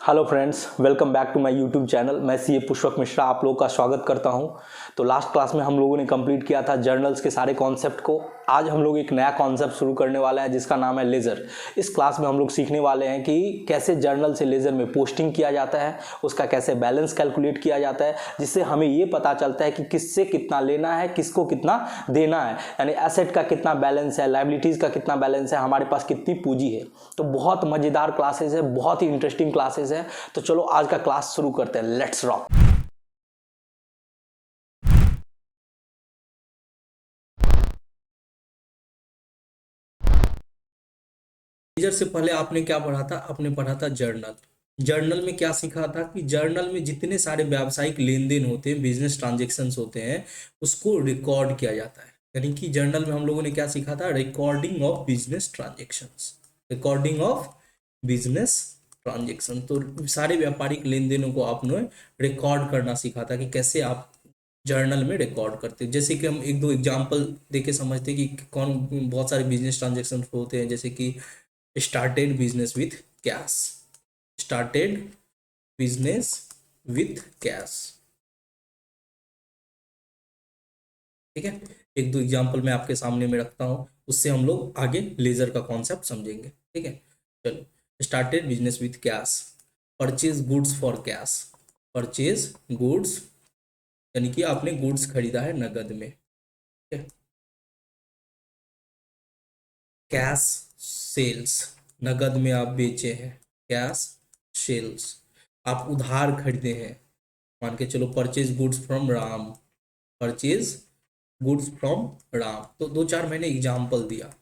Hello friends, welcome back to my YouTube channel. मैं CA Pushpak Mishra आप लोगों का स्वागत करता हूं। तो लास्ट क्लास में हम लोगों ने कंप्लीट किया था जर्नल्स के सारे कॉन्सेप्ट को। आज हम लोग एक नया कॉन्सेप्ट शुरू करने वाले हैं जिसका नाम है लेज़र। इस क्लास में हम लोग सीखने वाले हैं कि कैसे जर्नल से लेज़र में पोस्टिंग किया जाता है, उसका कैसे बैलेंस कैलकुलेट किया जाता है, जिससे हमें ये पता चलता है कि किससे कितना लेना है, किसको कितना देना है, यानी एसेट का कितना बैलेंस है, लाइबिलिटीज़ का कितना बैलेंस है, हमारे पास कितनी पूंजी है। तो बहुत मज़ेदार क्लासेस है, बहुत ही इंटरेस्टिंग क्लासेस है। तो चलो आज का क्लास शुरू करते हैं। Let's rock. लेजर से पहले आपने क्या पढ़ा था? आपने पढ़ा था जर्नल। जर्नल में क्या सीखा था कि जर्नल में जितने सारे व्यावसायिक लेन देन होते हैं, बिजनेस ट्रांजेक्शन्स होते हैं, उसको रिकॉर्ड किया जाता है। यानी कि जर्नल में हम लोगों ने क्या सीखा था? Recording of business transactions. Recording of business transaction. तो सारे व्यापारिक लेन देनों को आपने रिकॉर्ड करना सीखा था कि कैसे आप जर्नल में रिकॉर्ड करते हैं। जैसे कि हम एक दो एग्जांपल देके समझते हैं कि कौन बहुत सारे बिजनेस ट्रांजेक्शन होते हैं। जैसे कि started business with cash. Started business with cash. ठीक है, एक दो एग्जांपल मैं आपके सामने में रखता हूं, उससे हम लोग आगे लेजर का कॉन्सेप्ट समझेंगे। ठीक है, चलो। Started business with cash. Purchase goods for cash. Purchase goods यानी कि आपने गुड्स खरीदा है नगद में। ठीक है। कैश सेल्स, नगद में आप बेचे हैं। कैश सेल्स, आप उधार खरीदे हैं। मान के चलो purchase goods from Ram. Purchase goods from Ram. तो दो चार मैंने एग्जाम्पल दिया।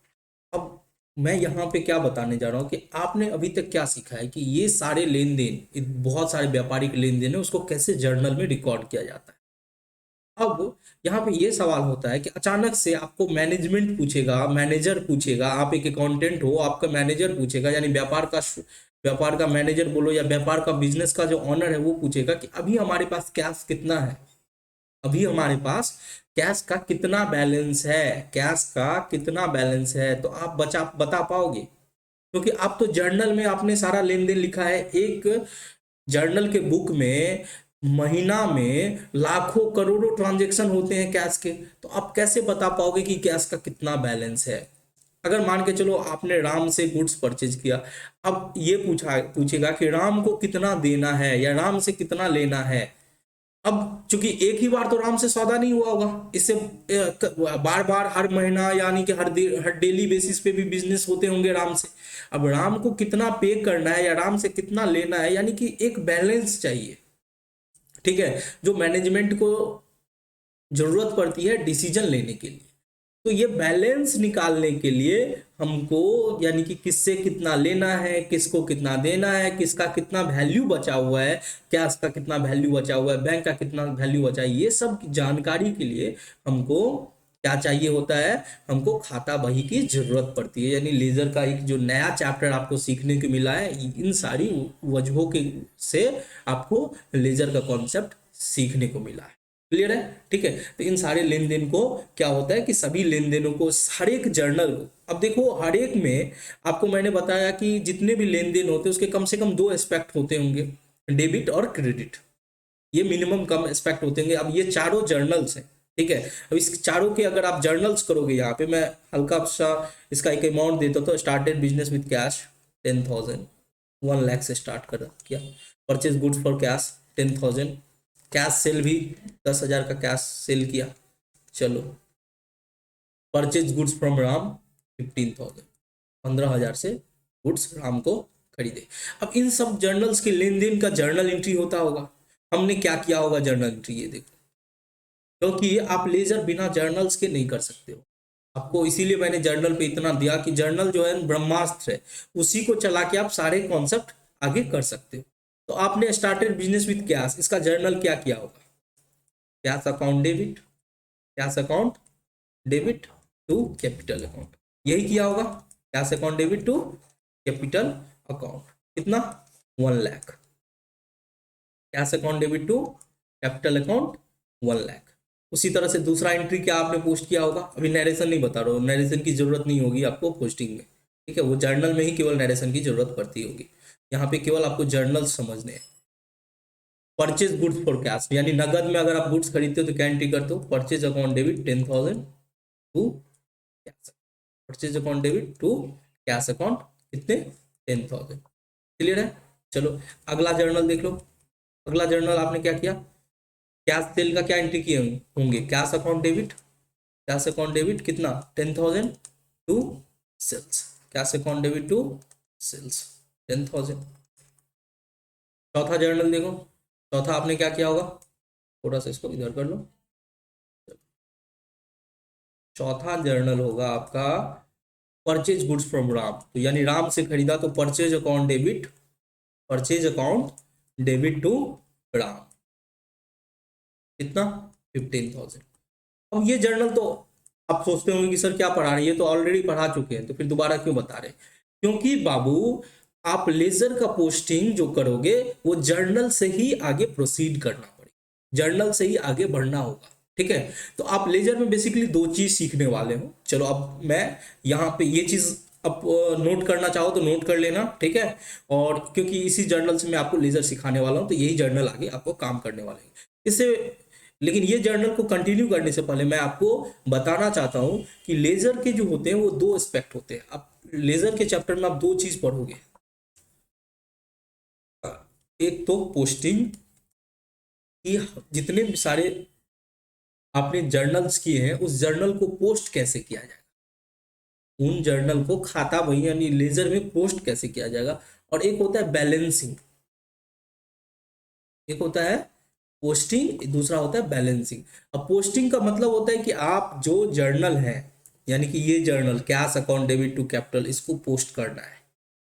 अब मैं यहाँ पे क्या बताने जा रहा हूँ कि आपने अभी तक क्या सीखा है कि ये सारे लेन देन, बहुत सारे व्यापारिक लेन देन है, उसको कैसे जर्नल में रिकॉर्ड किया जाता है। अब यहाँ पे ये सवाल होता है कि अचानक से आपको मैनेजमेंट पूछेगा, मैनेजर पूछेगा, आप एक अकाउंटेंट हो, आपका मैनेजर पूछेगा, यानी व्यापार का मैनेजर बोलो या व्यापार का बिजनेस का जो ऑनर है वो पूछेगा कि अभी हमारे पास कैश कितना है। अभी हमारे पास कैश का कितना बैलेंस है। कैश का कितना बैलेंस है तो आप बता पाओगे? क्योंकि आप तो जर्नल में आपने सारा लेन देन लिखा है। एक जर्नल के बुक में महीना में लाखों करोड़ों ट्रांजेक्शन होते हैं कैश के। तो आप कैसे बता पाओगे कि कैश का कितना बैलेंस है? अगर मान के चलो आपने राम से गुड्स परचेज किया, अब ये पूछेगा कि राम को कितना देना है या राम से कितना लेना है। अब चूंकि एक ही बार तो राम से सौदा नहीं हुआ होगा, इससे बार बार हर महीना यानी कि हर डेली बेसिस पे भी बिजनेस होते होंगे राम से। अब राम को कितना पे करना है या राम से कितना लेना है, यानी कि एक बैलेंस चाहिए। ठीक है, जो मैनेजमेंट को जरूरत पड़ती है डिसीजन लेने के लिए। तो ये बैलेंस निकालने के लिए हमको, यानी कि किससे कितना लेना है, किसको कितना देना है, किसका कितना वैल्यू बचा हुआ है, कैश का कितना वैल्यू बचा हुआ है, बैंक का कितना वैल्यू बचा है, ये सब की जानकारी के लिए हमको क्या चाहिए होता है? हमको खाता बही की जरूरत पड़ती है। यानी लेजर का एक जो नया चैप्टर आपको सीखने को मिला है, इन सारी वजहों के से आपको लेजर का कॉन्सेप्ट सीखने को मिला है। क्लियर है? ठीक है, तो इन सारे लेन देन को क्या होता है कि सभी लेन देनों को हर एक जर्नल को, अब देखो हर एक में आपको मैंने बताया कि जितने भी लेन देन होते हैं उसके कम से कम दो एस्पेक्ट होते होंगे, डेबिट और क्रेडिट। ये मिनिमम कम एस्पेक्ट होते होंगे। अब ये चारों जर्नल्स हैं। ठीक है, अब इस चारों के अगर आप जर्नल्स करोगे, यहाँ पे मैं हल्का सा इसका एक अमाउंट देता हूँ। तो started business with cash 10,000, 1 lakh से स्टार्ट कर किया। Purchase goods for cash 10,000। Cash cell भी 10,000 का कैश सेल किया। चलो, परचेज गुड्स फ्रॉम राम 15,000, 15,000 से गुड्स राम को खरीदे। अब इन सब जर्नल्स के लेन देन का जर्नल एंट्री होता होगा। हमने क्या किया होगा जर्नल एंट्री, ये देखो। क्योंकि आप लेजर बिना जर्नल्स के नहीं कर सकते हो। आपको इसीलिए मैंने जर्नल पे इतना दिया कि जर्नल जो है ब्रह्मास्त्र है, उसी को चला के आप सारे कॉन्सेप्ट आगे कर सकते हो। तो आपने स्टार्टेड बिजनेस विथ कैश, इसका जर्नल क्या किया होगा? Cash account debit, cash account debit to capital account, यही किया होगा। Cash account debit to capital account, कितना? 1 lakh. Cash account debit to capital account 1 lakh. उसी तरह से दूसरा एंट्री क्या आपने पोस्ट किया होगा? अभी नरेशन नहीं बता रहा हूँ, नरेशन की जरूरत नहीं होगी आपको पोस्टिंग में। ठीक है, वो जर्नल में ही केवल नरेशन की जरूरत पड़ती होगी। यहाँ पे केवल आपको जर्नल समझने हैं। परचेज गुड्स फॉर कैश, यानी नगद में अगर आप गुड्स खरीदते हो तो क्या एंट्री करते हो, purchase account debit 10,000 to cash, purchase account debit to cash account कितने 10,000। क्लियर है। चलो अगला जर्नल देख लो। अगला जर्नल आपने क्या किया, कैश सेल का क्या एंट्री किए होंगे, cash account debit, cash account debit कितना 10,000 to sales, cash account debit to sales 10,000। चौथा जर्नल देखो, चौथा आपने क्या किया होगा, थोड़ा सा इसको इधर कर लो। चौथा जर्नल होगा आपका परचेज गुड्स फ्रॉम राम, तो यानी राम से खरीदा तो purchase account debit, purchase account debit to Ram कितना 15,000। अब ये जर्नल तो आप सोचते होंगे कि सर क्या पढ़ा रहे हैं, ये तो ऑलरेडी पढ़ा चुके हैं, तो फिर दोबारा क्यों बता रहे हैं। क्योंकि बाबू आप लेजर का पोस्टिंग जो करोगे वो जर्नल से ही आगे प्रोसीड करना पड़ेगा, जर्नल से ही आगे बढ़ना होगा। ठीक है, तो आप लेजर में बेसिकली दो चीज सीखने वाले हो। चलो अब मैं यहाँ पे ये चीज अब नोट करना चाहो तो नोट कर लेना, ठीक है। और क्योंकि इसी जर्नल से मैं आपको लेजर सिखाने वाला हूँ, तो यही जर्नल आगे आपको काम करने वाले हैं इससे। लेकिन ये जर्नल को कंटिन्यू करने से पहले मैं आपको बताना चाहता हूं कि लेजर के जो होते हैं वो दो एस्पेक्ट होते हैं। अब लेजर के चैप्टर में आप दो चीज पढ़ोगे, एक तो पोस्टिंग की, जितने भी सारे आपने जर्नल्स किए हैं उस जर्नल को पोस्ट कैसे किया जाएगा, उन जर्नल को खाता बही यानी लेजर में पोस्ट कैसे किया जाएगा। और एक होता है बैलेंसिंग, एक होता है पोस्टिंग, दूसरा होता है बैलेंसिंग। अब पोस्टिंग का मतलब होता है कि आप जो जर्नल है, यानी कि ये journal cash account debit to capital, इसको पोस्ट करना है,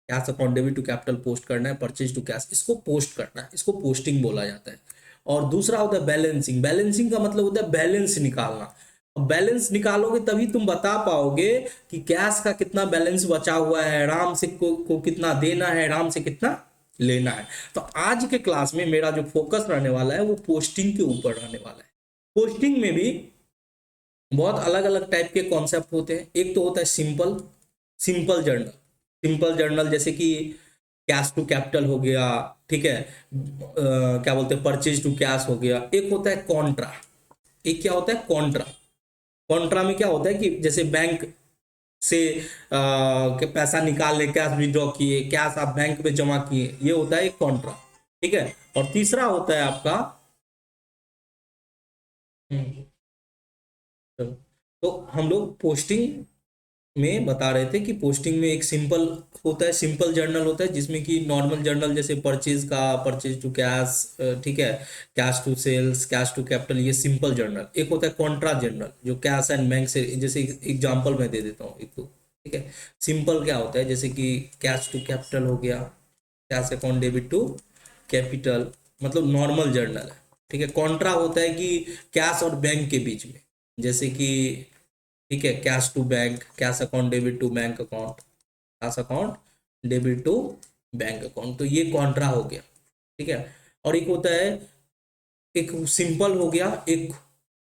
cash account debit to capital post करना है, परचेज टू कैश इसको पोस्ट करना है, इसको पोस्टिंग बोला जाता है। और दूसरा होता है बैलेंसिंग, बैलेंसिंग का मतलब होता है बैलेंस निकालना। बैलेंस निकालोगे तभी तुम बता पाओगे कि कैश का कितना बैलेंस बचा हुआ है, राम से को कितना देना है, राम से कितना लेना है। तो आज के क्लास में मेरा जो फोकस रहने वाला है वो पोस्टिंग के ऊपर रहने वाला है। पोस्टिंग में भी बहुत अलग अलग टाइप के कॉन्सेप्ट होते हैं। एक तो होता है simple, simple journal, simple journal जैसे कि कैश टू कैपिटल हो गया, ठीक है, क्या बोलते हैं परचेज टू कैश हो गया। एक होता है कॉन्ट्रा, एक क्या होता है कॉन्ट्रा। कॉन्ट्रा में क्या होता है कि जैसे बैंक से पैसा निकालने, कैश विड्रॉ किए, कैश आप बैंक में जमा किए, ये होता है एक कॉन्ट्रा, ठीक है। और तीसरा होता है आपका तो हम लोग पोस्टिंग में बता रहे थे कि पोस्टिंग में एक सिंपल होता है, सिंपल जर्नल होता है जिसमें कि नॉर्मल जर्नल जैसे परचेज का, परचेज टू कैश, ठीक है, cash to sales, cash to capital, ये सिंपल जर्नल। एक होता है कॉन्ट्रा जर्नल जो कैश एंड बैंक से, जैसे एग्जांपल मैं दे देता हूँ एक तो, ठीक है। सिंपल क्या होता है जैसे कि कैश टू कैपिटल हो गया, cash account debit to capital, मतलब नॉर्मल जर्नल है, ठीक है। कॉन्ट्रा होता है कि कैश और बैंक के बीच में, जैसे कि ठीक है cash to bank, cash account debit to bank account, cash account debit to bank account, तो ये कॉन्ट्रा हो गया, ठीक है। और एक होता है, एक सिंपल हो गया, एक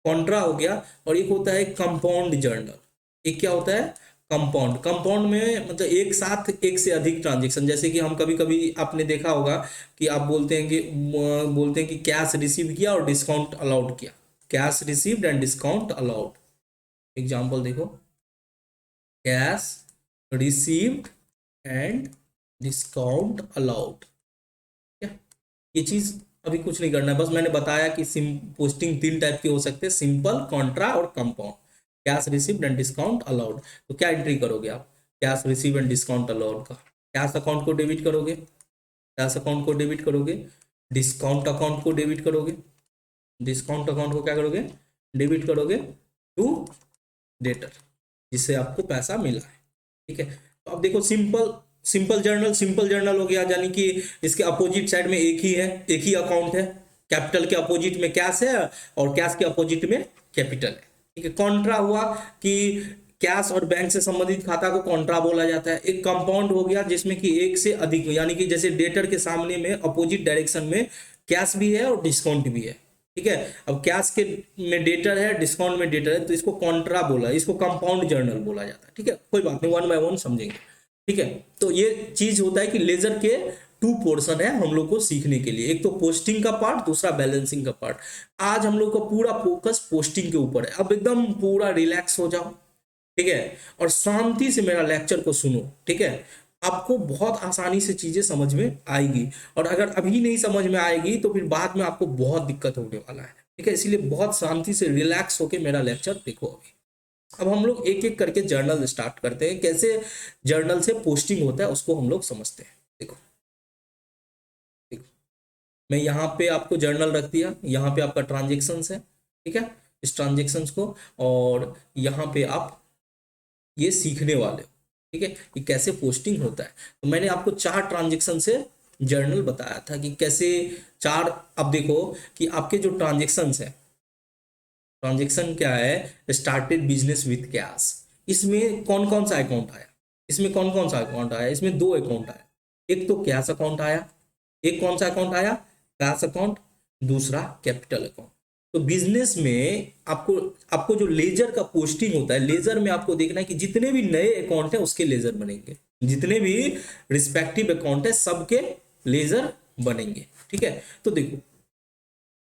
कॉन्ट्रा हो गया, और एक होता है कंपाउंड जर्नल। एक क्या होता है कंपाउंड, कंपाउंड में मतलब एक साथ एक से अधिक ट्रांजेक्शन, जैसे कि हम कभी कभी आपने देखा होगा कि आप बोलते हैं कि कैश रिसीव किया और डिस्काउंट अलाउड किया, cash received and discount allowed. Example देखो, cash received and discount allowed, क्या ये चीज अभी कुछ नहीं करना है, बस मैंने बताया कि पोस्टिंग तीन टाइप के हो सकते हैं, सिंपल, कॉन्ट्रा और compound. Cash received and discount allowed, तो क्या एंट्री करोगे आप, cash receive and discount allowed का कैश अकाउंट को डेबिट करोगे, कैश अकाउंट को डेबिट करोगे, डिस्काउंट अकाउंट को डेबिट करोगे, डिस्काउंट अकाउंट को क्या करोगे डेबिट करोगे टू डेटर, जिससे आपको पैसा मिला है, ठीक है। तो अब देखो सिंपल, सिंपल जर्नल हो गया, यानी कि इसके अपोजिट साइड में एक ही है, एक ही अकाउंट है, कैपिटल के अपोजिट में कैश है और कैश के अपोजिट में कैपिटल है, ठीक है। कॉन्ट्रा हुआ कि कैश और बैंक से संबंधित खाता को कॉन्ट्रा बोला जाता है। एक कंपाउंड हो गया जिसमें कि एक से अधिक, यानी कि जैसे डेटर के सामने में अपोजिट डायरेक्शन में कैश भी है और डिस्काउंट भी है, ठीक है। अब कैश के में डेटर है, डिस्काउंट में डेटर है, तो इसको कॉन्ट्रा बोला, इसको कंपाउंड जर्नल बोला जाता है, ठीक है। कोई बात नहीं, वन बाय वन समझेंगे, ठीक है। तो ये चीज होता है कि लेजर के टू पोर्शन है हम लोग को सीखने के लिए, एक तो पोस्टिंग का पार्ट, दूसरा बैलेंसिंग का पार्ट। आज हम लोग का पूरा फोकस पोस्टिंग के ऊपर है। अब एकदम पूरा रिलैक्स हो जाओ, ठीक है, और शांति से मेरा लेक्चर को सुनो, ठीक है। आपको बहुत आसानी से चीजें समझ में आएगी, और अगर अभी नहीं समझ में आएगी तो फिर बाद में आपको बहुत दिक्कत होने वाला है, ठीक है। इसीलिए बहुत शांति से रिलैक्स होके मेरा लेक्चर देखो। अभी अब हम लोग एक एक करके जर्नल स्टार्ट करते हैं, कैसे जर्नल से पोस्टिंग होता है उसको हम लोग समझते हैं। देखो देखो, मैं यहाँ पे आपको जर्नल रख दिया, यहाँ पे आपका ट्रांजेक्शन्स है, ठीक है, इस ट्रांजेक्शन्स को, और यहाँ पे आप ये सीखने वाले हो, ठीक है, कि कैसे पोस्टिंग होता है। तो मैंने आपको 4 ट्रांजेक्शन से जर्नल बताया था कि कैसे 4। अब देखो कि आपके जो ट्रांजेक्शन्स है, ट्रांजेक्शन क्या है, स्टार्टेड बिजनेस विथ कैश, इसमें कौन कौन सा अकाउंट आया, इसमें कौन कौन सा अकाउंट आया, इसमें 2 अकाउंट आया, एक तो कैश अकाउंट आया, एक कौन सा अकाउंट आया, कैश अकाउंट, दूसरा कैपिटल अकाउंट। तो बिजनेस में आपको आपको जो लेजर का पोस्टिंग होता है, लेजर में आपको देखना है कि जितने भी नए अकाउंट है उसके लेजर बनेंगे, जितने भी रिस्पेक्टिव अकाउंट है सबके लेजर बनेंगे, ठीक है। तो देखो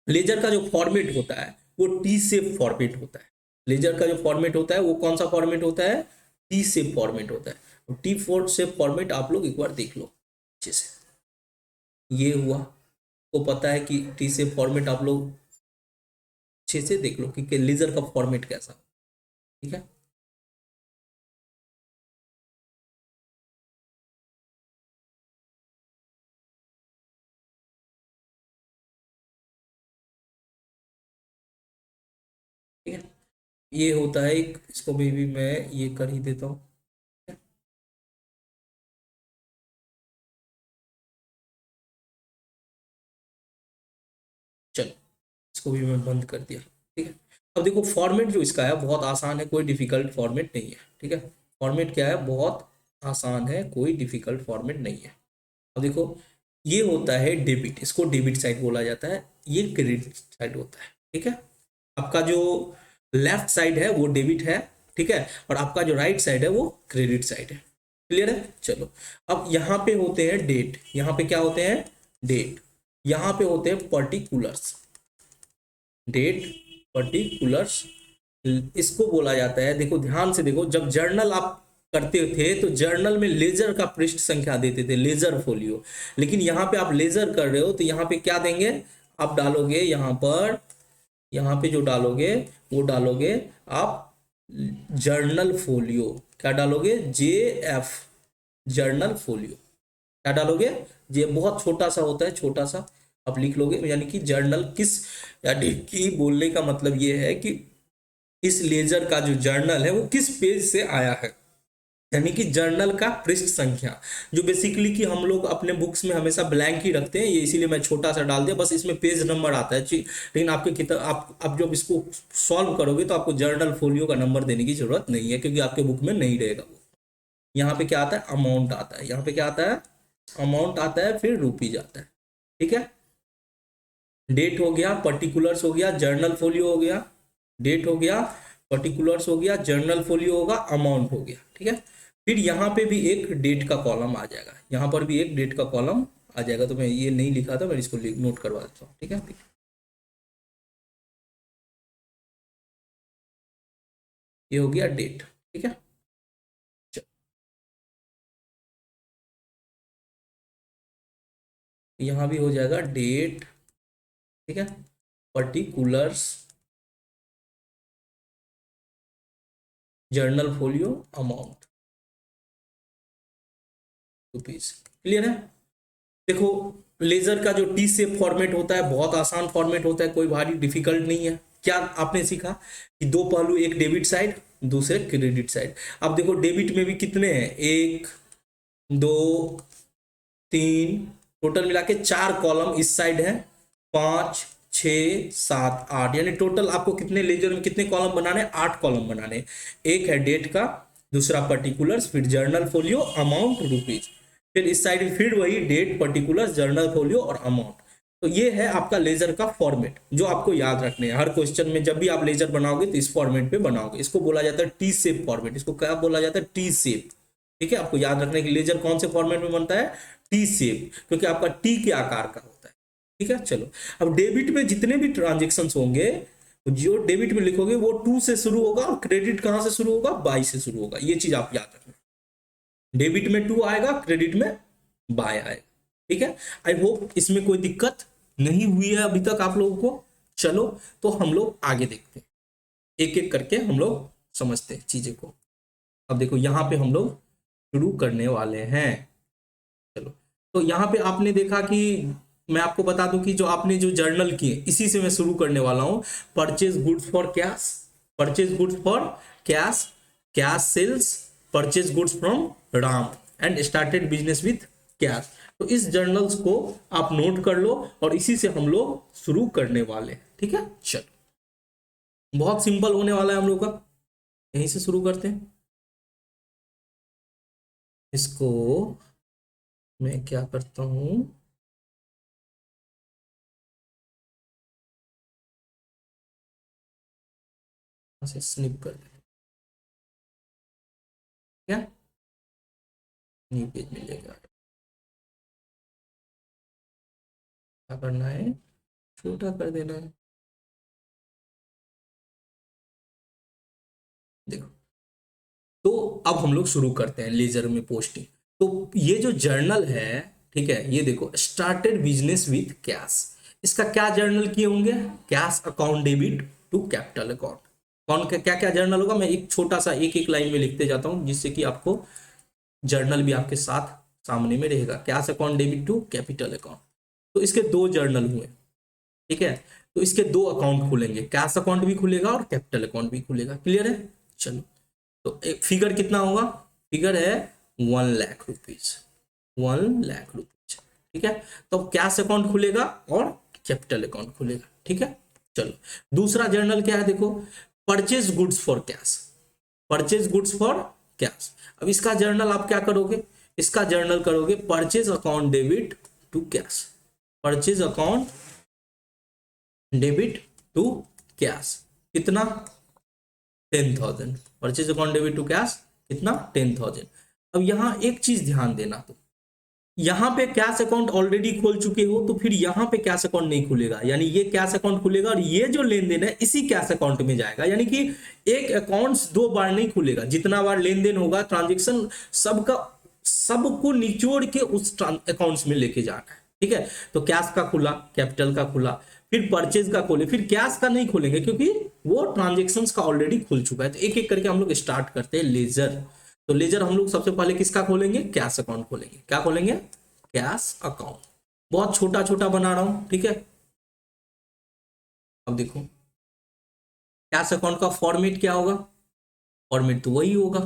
लेजर का जो फॉर्मेट होता है वो टी शेप फॉर्मेट होता है। लेजर का जो फॉर्मेट होता है वो कौन सा फॉर्मेट होता है, टी शेप फॉर्मेट होता है। टी फोर शेप फॉर्मेट आप लोग एक बार देख लो अच्छे से। ये हुआ, तो पता है कि टी शेप फॉर्मेट आप लोग अच्छे से देख लो कि लेजर का फॉर्मेट कैसा, ठीक है। ठीक है, ये होता है एक, इसको भी मैं ये कर ही देता हूँ। चलो इसको भी मैं बंद कर दिया, ठीक है। अब देखो फॉर्मेट जो इसका है बहुत आसान है, कोई डिफिकल्ट फॉर्मेट नहीं है, ठीक है। फॉर्मेट क्या है, बहुत आसान है, कोई डिफिकल्ट फॉर्मेट नहीं है। अब देखो ये होता है डेबिट, इसको डेबिट साइड बोला जाता है, ये क्रेडिट साइड होता है, ठीक है। आपका जो लेफ्ट साइड है वो डेबिट है, ठीक है, और आपका जो राइट साइड है वो क्रेडिट साइड है। क्लियर है। चलो अब यहाँ पे होते हैं डेट, यहाँ पे क्या होते हैं, डेट, यहाँ पे होते हैं पर्टिकुलर्स, डेट पर्टिकुलर्स, इसको बोला जाता है। देखो ध्यान से देखो, जब जर्नल आप करते थे तो जर्नल में लेजर का पृष्ठ संख्या देते थे, लेजर फोलियो, लेकिन यहाँ पे आप लेजर कर रहे हो तो यहाँ पे क्या देंगे, आप डालोगे यहाँ पर, यहाँ पे जो डालोगे वो डालोगे आप जर्नल फोलियो, क्या डालोगे, JF, जर्नल फोलियो, क्या डालोगे, ये बहुत छोटा सा होता है, छोटा सा आप लिख लोगे, यानी कि जर्नल किस, यानी कि बोलने का मतलब ये है कि इस लेजर का जो जर्नल है वो किस पेज से आया है, यानी कि जर्नल का पृष्ठ संख्या, जो बेसिकली कि हम लोग अपने बुक्स में हमेशा ब्लैंक ही रखते हैं, ये इसीलिए मैं छोटा सा डाल दिया, बस इसमें पेज नंबर आता है, लेकिन आपके किताब आप जब इसको सॉल्व करोगे तो आपको जर्नल फोलियो का नंबर देने की जरूरत नहीं है, क्योंकि आपके बुक में नहीं रहेगा वो। यहाँ पे क्या आता है, अमाउंट आता है, यहाँ पे क्या आता है, अमाउंट आता है, फिर रुपीज आता है, ठीक है। डेट हो गया, पर्टिकुलर्स हो गया, जर्नल फोलियो हो गया, डेट हो गया, पर्टिकुलर्स हो गया, जर्नल फोलियो होगा, अमाउंट हो गया, ठीक है। फिर यहाँ पे भी एक डेट का कॉलम आ जाएगा, यहाँ पर भी एक डेट का कॉलम आ जाएगा, तो मैं ये नहीं लिखा था, मैं इसको नोट करवा देता हूँ, ठीक है। ये हो गया डेट, ठीक है। यहाँ भी हो जाएगा डेट, ठीक है, particulars, journal folio, amount, rupees. Clear है। देखो लेजर का जो टी शेप फॉर्मेट होता है बहुत आसान फॉर्मेट होता है, कोई भारी डिफिकल्ट नहीं है। क्या आपने सीखा कि 2 पहलू, एक डेबिट साइड, दूसरे क्रेडिट साइड। अब देखो डेबिट में भी कितने हैं, 1 2 3, टोटल मिला के 4 कॉलम इस साइड है, 5 6 7 8, यानी टोटल आपको कितने लेजर में कितने कॉलम बनाने, 8 कॉलम बनाने। एक है डेट का, दूसरा पर्टिकुलर्स, फिर जर्नल फोलियो, अमाउंट, रुपीज, फिर इस साइड फिर वही डेट, पर्टिकुलर्स, जर्नल फोलियो और अमाउंट। तो ये है आपका लेजर का फॉर्मेट जो आपको याद रखने हैं। हर क्वेश्चन में जब भी आप लेजर बनाओगे तो इस फॉर्मेट पे बनाओगे, इसको बोला जाता है टी शेप फॉर्मेट, इसको क्या बोला जाता है, टी शेप, ठीक है। आपको याद रखने के लेजर कौन से फॉर्मेट में बनता है, टी शेप, क्योंकि आपका टी के आकार का होता है। ठीक है, चलो अब डेबिट में जितने भी ट्रांजेक्शन होंगे, जो डेबिट में लिखोगे वो 2 से शुरू होगा, और क्रेडिट कहां से शुरू होगा, बाई से शुरू होगा। ये चीज आप याद रखना, डेबिट में 2 आएगा, क्रेडिट में बाय आएगा। ठीक है, आई होप इसमें कोई दिक्कत नहीं हुई है अभी तक आप लोगों को। चलो तो हम लोग आगे देखते हैं, एक एक करके हम लोग समझते हैं चीजें को। अब देखो यहाँ पे हम लोग शुरू करने वाले हैं। चलो, तो यहाँ पे आपने देखा कि मैं आपको बता दूं कि जो आपने जो जर्नल किए, इसी से मैं शुरू करने वाला हूं। Purchase goods for cash, purchase goods for cash, cash sales, purchase goods from Ram and started business with cash. तो इस जर्नल्स को आप नोट कर लो, और इसी से हम लोग शुरू करने वाले हैं। ठीक है, चलो बहुत सिंपल होने वाला है हम लोग का, यहीं से शुरू करते हैं। इसको मैं क्या करता हूं, से स्निप कर देते हैं। क्या न्यू पेज मिलेगा, क्या करना है, छोटा कर देना है। देखो, तो अब हम लोग शुरू करते हैं लेजर में पोस्टिंग। तो ये जो जर्नल है, ठीक है, ये देखो, स्टार्टेड बिजनेस विथ कैश, इसका क्या जर्नल किए होंगे, cash account debit to capital account. कौन क्या क्या जर्नल होगा, मैं एक छोटा सा एक एक लाइन में लिखते जाता हूं, जिससे कि आपको जर्नल भी आपके साथ सामने में रहेगा। Cash account debit to capital account, तो इसके 2 जर्नल हुए। ठीक है, तो इसके 2 अकाउंट खुलेंगे, कैश अकाउंट भी खुलेगा और कैपिटल अकाउंट भी खुलेगा। क्लियर है, चलो तो एक फिगर कितना होगा, फिगर है 1,00,000 रुपीज, 1,00,000 रुपीज। ठीक है, तो कैश अकाउंट खुलेगा और कैपिटल अकाउंट खुलेगा। ठीक है, चलो दूसरा जर्नल क्या है, देखो, purchase goods for cash, purchase goods for cash. अब इसका जर्नल आप क्या करोगे, इसका जर्नल करोगे purchase account debit to cash, purchase account debit to cash. कितना, 10,000, purchase account debit to cash कितना, 10,000। अब यहां एक चीज ध्यान देना, तो यहां पे कैश अकाउंट ऑलरेडी खोल चुके हो, तो फिर यहां पे कैश अकाउंट नहीं खुलेगा, यानी ये कैश अकाउंट खुलेगा और ये जो लेन देन है इसी कैश अकाउंट में जाएगा। यानी कि एक अकाउंट्स 2 बार नहीं खुलेगा, जितना बार लेन देन होगा ट्रांजेक्शन सबका, सबको निचोड़ के उस अकाउंट्स में लेके जाना है। ठीक है, तो कैश का खुला, कैपिटल का खुला, फिर परचेज का खोले, फिर कैश का नहीं खोलेंगे क्योंकि वो ट्रांजेक्शन्स का ऑलरेडी खुल चुका है। तो एक एक करके हम लोग स्टार्ट करते हैं लेजर। तो लेजर हम लोग सबसे पहले किसका खोलेंगे, कैश अकाउंट खोलेंगे। क्या खोलेंगे, कैश अकाउंट। बहुत छोटा छोटा बना रहा हूं, ठीक है। अब देखो, कैश अकाउंट का फॉर्मेट क्या होगा, फॉर्मेट तो वही होगा,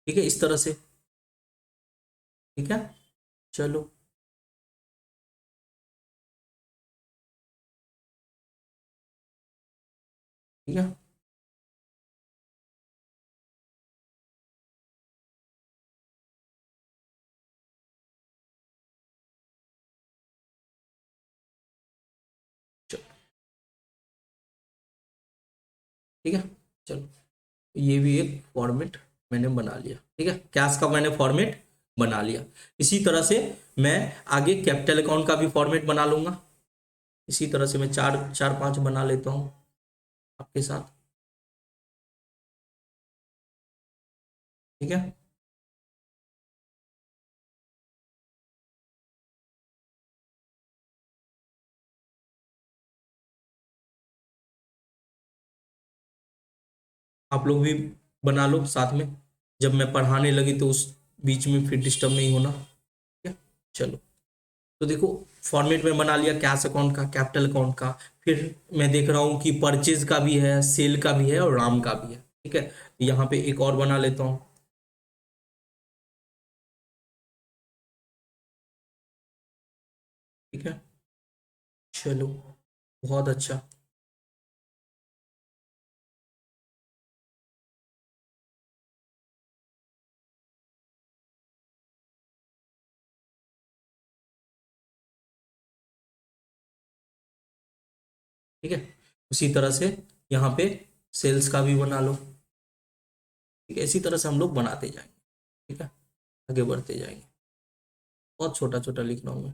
ठीक है, इस तरह से। ठीक है, चलो ठीक है, चलो ठीक है, चलो ये भी एक फॉर्मेट मैंने बना लिया। ठीक है, कैश का मैंने फॉर्मेट बना लिया। इसी तरह से मैं आगे कैपिटल अकाउंट का भी फॉर्मेट बना लूंगा। इसी तरह से मैं चार चार पांच बना लेता हूं आपके साथ। ठीक है, आप लोग भी बना लो साथ में, जब मैं पढ़ाने लगी तो उस बीच में फिर डिस्टर्ब नहीं होना। ठीक है, चलो तो देखो, फॉर्मेट में बना लिया कैश अकाउंट का, कैपिटल अकाउंट का। फिर मैं देख रहा हूँ कि परचेज का भी है, सेल का भी है और राम का भी है। ठीक है, यहाँ पे एक और बना लेता हूँ। ठीक है, चलो बहुत अच्छा। ठीक है, उसी तरह से यहाँ पे सेल्स का भी बना लो। ठीक है, इसी तरह से हम लोग बनाते जाएंगे। ठीक है, आगे बढ़ते जाएंगे। बहुत छोटा छोटा लिख रहा हूँ मैं।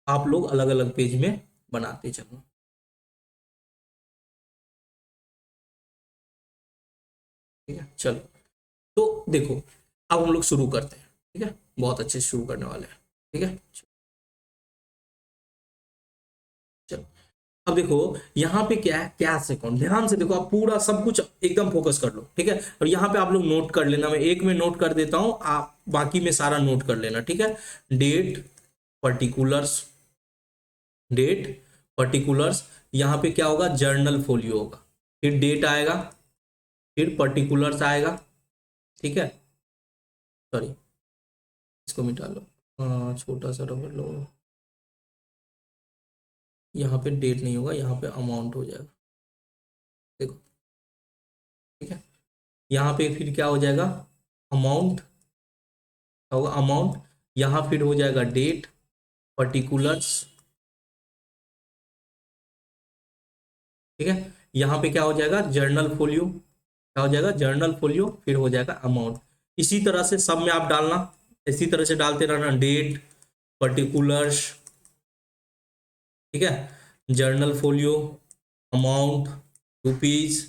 आप लोग अलग अलग पेज में बनाते चलो। ठीक है चलो, तो देखो अब हम लोग शुरू करते हैं। ठीक है, बहुत अच्छे से शुरू करने वाले हैं। ठीक है चलो, अब देखो यहाँ पे क्या है, कैश अकाउंट। ध्यान से देखो, आप पूरा सब कुछ एकदम फोकस कर लो। ठीक है, और यहाँ पे आप लोग नोट कर लेना, मैं एक में नोट कर देता हूँ, आप बाकी में सारा नोट कर लेना। ठीक है, डेट, पर्टिकुलर्स, डेट, पर्टिकुलर्स, यहाँ पे क्या होगा, जर्नल फोलियो होगा, फिर डेट आएगा, फिर पर्टिकुलर्स आएगा। ठीक है, सॉरी इसको मिटा लो, छोटा सा रबर लो, यहाँ पे डेट नहीं होगा, यहाँ पे अमाउंट हो जाएगा। देखो, ठीक है, यहाँ पे फिर क्या हो जाएगा, अमाउंट होगा, अमाउंट, यहाँ फिर हो जाएगा डेट, पर्टिकुलर्स। ठीक है, यहाँ पे क्या हो जाएगा, जर्नल फोलियो, क्या हो जाएगा, जर्नल फोलियो, फिर हो जाएगा अमाउंट। इसी तरह से सब में आप डालना, इसी तरह से डालते रहना, डेट, पर्टिकुलर्स, ठीक है, जर्नल फोलियो, अमाउंट, रुपीज,